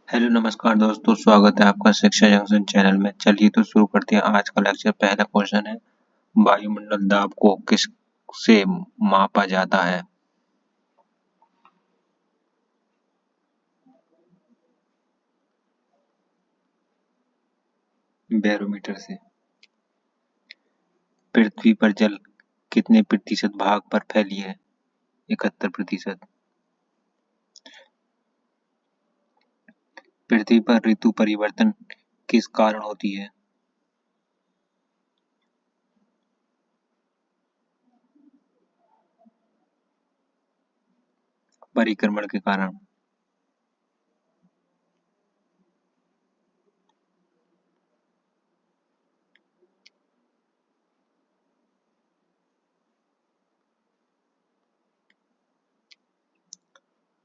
Hello नमस्कार दोस्तों, स्वागत है आपका शिक्षा जंक्शन चैनल में। चलिए तो शुरू करते हैं आज का लेक्चर। पहला क्वेश्चन है, वायुमंडल दाब को किस से मापा जाता है? बैरोमीटर से। पृथ्वी पर जल कितने प्रतिशत भाग पर फैली है? 71%। पृथ्वी पर ऋतु परिवर्तन किस कारण होती है? परिक्रमण के कारण।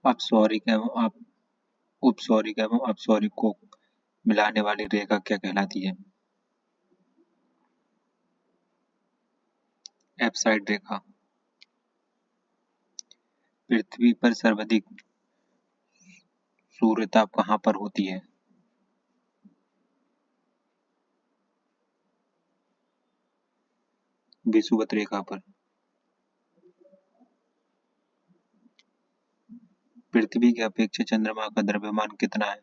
अपसौरिक एवं उपसौरिक एवं अपसौरिक को मिलाने वाली रेखा क्या कहलाती है? एप्साइड रेखा। पृथ्वी पर सर्वाधिक सूर्यताप कहाँ पर होती है? विषुवत रेखा पर। पृथ्वी की अपेक्षा चंद्रमा का द्रव्यमान कितना है?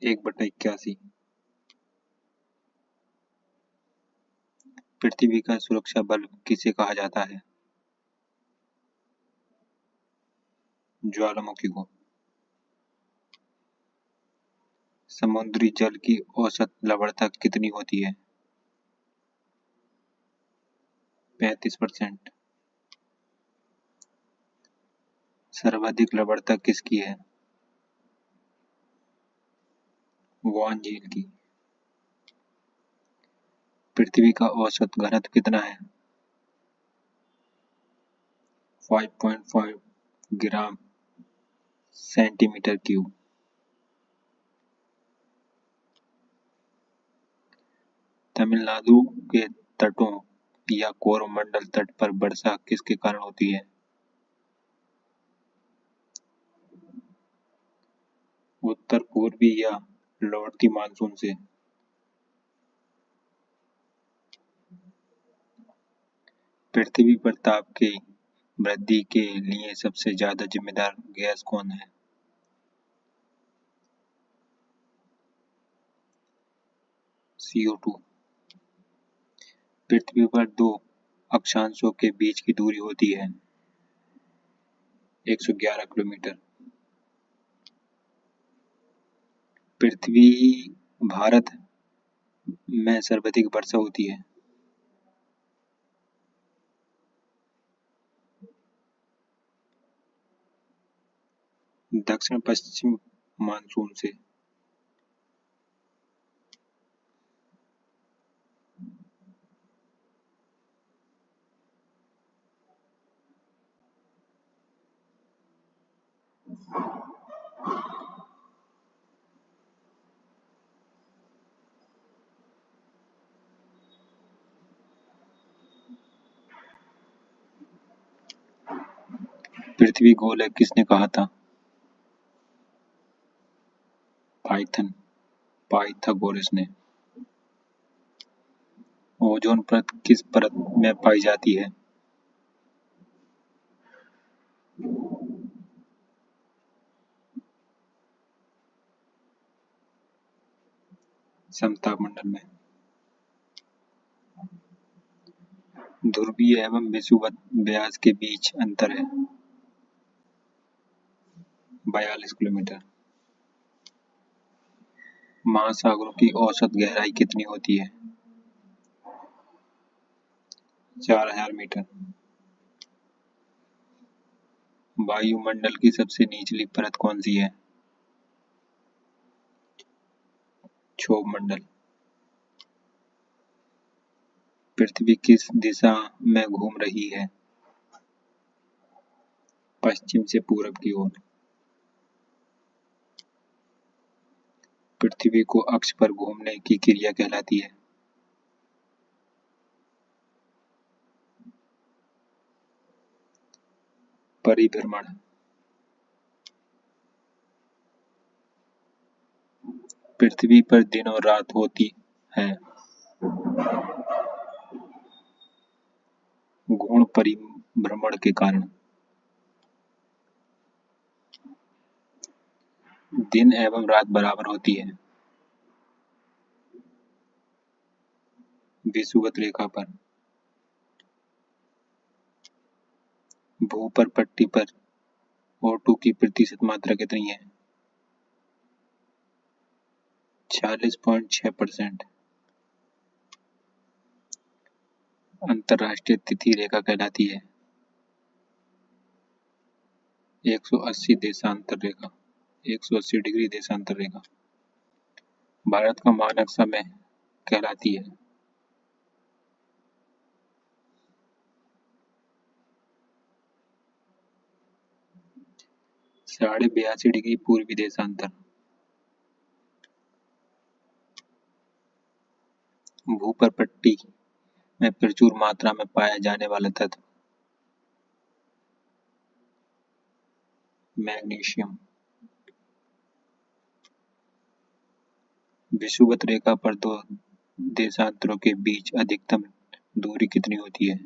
1/81। पृथ्वी का सुरक्षा बल किसे कहा जाता है? ज्वालामुखी को। समुद्री जल की औसत लवणता कितनी होती है? 35%। सर्वाधिक लवणता किसकी है? वॉन झील की। पृथ्वी का औसत घनत्व कितना है? 5.5 ग्राम सेंटीमीटर क्यूब। तमिलनाडु के तटों या कोरोमंडल तट पर वर्षा किसके कारण होती है? उत्तर पूर्वी या लौटती मानसून से। पृथ्वी पर ताप की वृद्धि के लिए सबसे ज्यादा जिम्मेदार गैस कौन है? CO2। पृथ्वी पर दो अक्षांशों के बीच की दूरी होती है 111 किलोमीटर। पृथ्वी भारत में सर्वाधिक वर्षा होती है। दक्षिण पश्चिम मानसून से। पृथ्वी गोल है किसने कहा था? पाइथागोरस ने। ओजोन परत किस परत में पाई जाती है? समताप मंडल में। ध्रुवीय एवं विषुवत व्यास के बीच अंतर है 42 किलोमीटर। महासागरों की औसत गहराई कितनी होती है? 4000 मीटर। वायुमंडल की सबसे निचली परत कौन सी है? क्षोभ मंडल। पृथ्वी किस दिशा में घूम रही है? पश्चिम से पूरब की ओर। पृथ्वी को अक्ष पर घूमने की क्रिया कहलाती है? परिभ्रमण। पृथ्वी पर दिन और रात होती है। घूर्ण परिभ्रमण के कारण। दिन एवं रात बराबर होती है। विषुवत रेखा पर। भूपर पट्टी पर O2 की प्रतिशत मात्रा कितनी है? 40.6%। अंतरराष्ट्रीय तिथि रेखा कहलाती है 180 देशांतर रेखा, 180 डिग्री देशांतर रेखा। भारत का मानक समय कहलाती है 82.5 डिग्री पूर्वी देशांतर। भूपर पट्टी में प्रचुर मात्रा में पाया जाने वाला तत्व मैग्नीशियम। विषुवत रेखा पर दो देशांतरों के बीच अधिकतम दूरी कितनी होती है?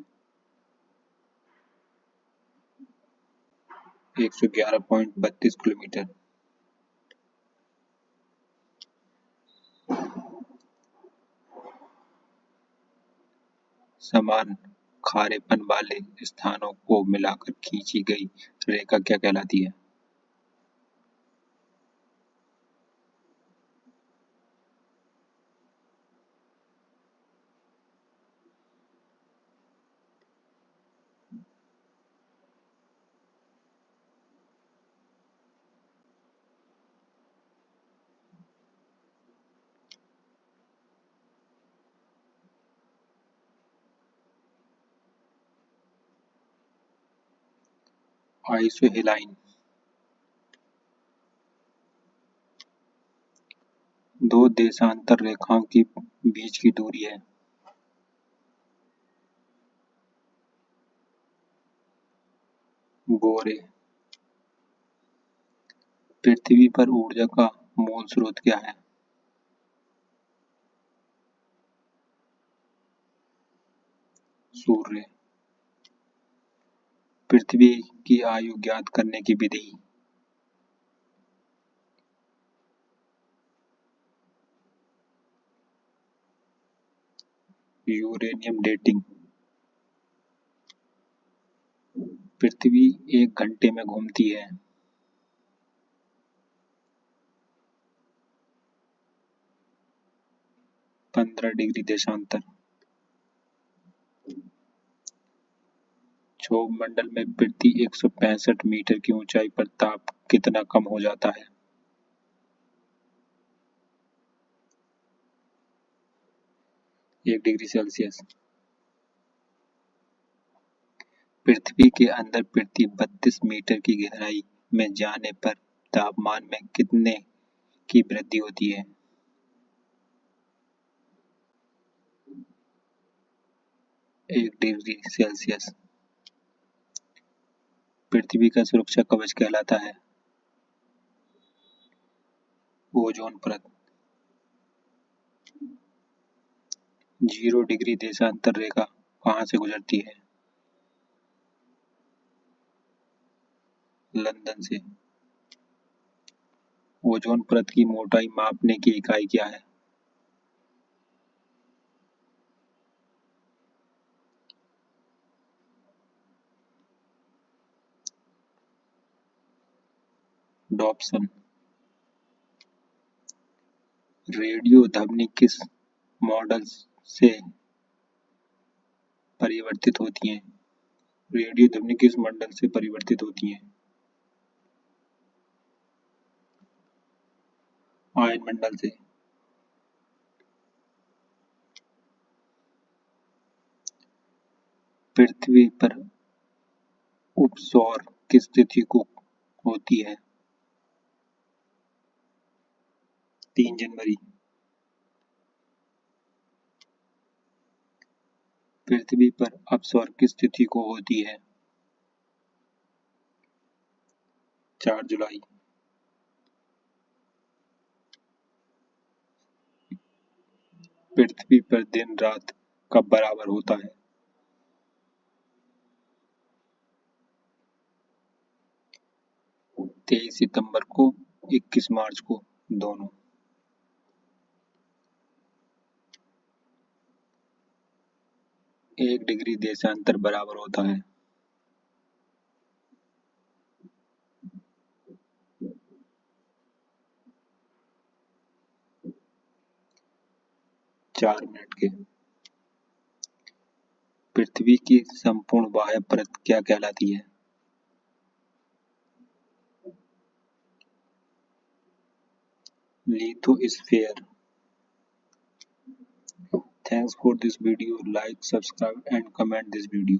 111.32 किलोमीटर। समान खारेपन वाले स्थानों को मिलाकर खींची गई रेखा क्या कहलाती है? आइसोहेलाइन। दो देशांतर रेखाओं की बीच की दूरी है। बोरे। पृथ्वी पर ऊर्जा का मूल स्रोत क्या है? सूर्य। पृथ्वी की आयु ज्ञात करने की विधि। Uranium dating. पृथ्वी 1 घंटे में घूमती है। 15 डिग्री देशांतर। क्षोभ मंडल में प्रति 165 मीटर की ऊंचाई पर ताप कितना कम हो जाता है? 1 डिग्री सेल्सियस। पृथ्वी के अंदर प्रति 32 मीटर की गहराई में जाने पर तापमान में कितने की वृद्धि होती है? 1 डिग्री सेल्सियस। पृथ्वी का सुरक्षा कवच कहलाता है ओजोन परत। 0 डिग्री देशांतर रेखा कहाँ से गुजरती है? लंदन से। ओजोन परत की मोटाई मापने की इकाई क्या है? डॉप्सन। रेडियो ध्वनि किस मॉडल से परिवर्तित होती हैं? रेडियो ध्वनि किस मंडल से परिवर्तित होती हैं? आयन मंडल से। पृथ्वी पर उपसौर किस तिथि को होती है? 3 जनवरी। पृथ्वी पर अपसौर किस तिथि को होती है? 4 जुलाई। पृथ्वी पर दिन रात कब बराबर होता है? 23 सितंबर को, 21 मार्च को, दोनों। 1 डिग्री देशांतर बराबर होता है। 4 मिनट के। पृथ्वी की संपूर्ण बाह्य परत क्या कहलाती है? Lithosphere. Thanks for this video. Like, subscribe and comment this video.